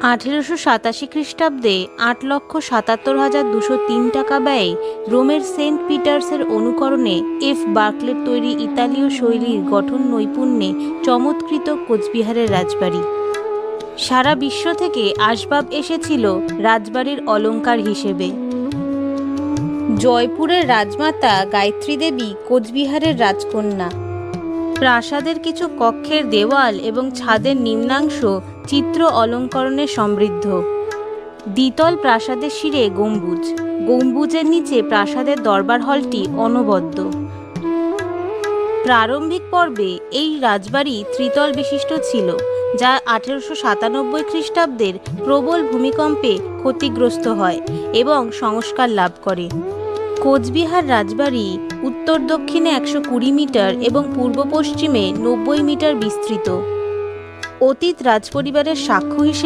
1887 খ্রিস্টাব্দে 8,77,203 টাকা ব্যয়ে রোমের সেন্ট পিটার্সের অনুকরণে এফ বার্কলের তৈরি ইতালীয় শৈলীর গঠন নৈপুণ্যে চমৎকৃত কোচবিহারের রাজবাড়ি। সারা বিশ্ব থেকে আসবাব এসেছিল রাজবাড়ির অলংকার হিসেবে। জয়পুরের রাজমাতা গায়ত্রী দেবী কোচবিহারের রাজকন্যা। প্রাসাদের কিছু কক্ষের দেওয়াল এবং ছাদের নিম্নাংশ চিত্র অলঙ্করণে সমৃদ্ধ। দ্বিতল প্রাসাদের শিরে গম্বুজ, গম্বুজের নিচে প্রাসাদের দরবার হলটি অনবদ্য। প্রারম্ভিক পর্বে এই রাজবাড়ি ত্রিতল বিশিষ্ট ছিল, যা 1897 খ্রিস্টাব্দের প্রবল ভূমিকম্পে ক্ষতিগ্রস্ত হয় এবং সংস্কার লাভ করে। কোচবিহার রাজবাড়ি উত্তর দক্ষিণে 120 মিটার এবং পূর্ব পশ্চিমে 90 মিটার বিস্তৃত। অতীত রাজপরিবারের সাক্ষ্য হিসেবে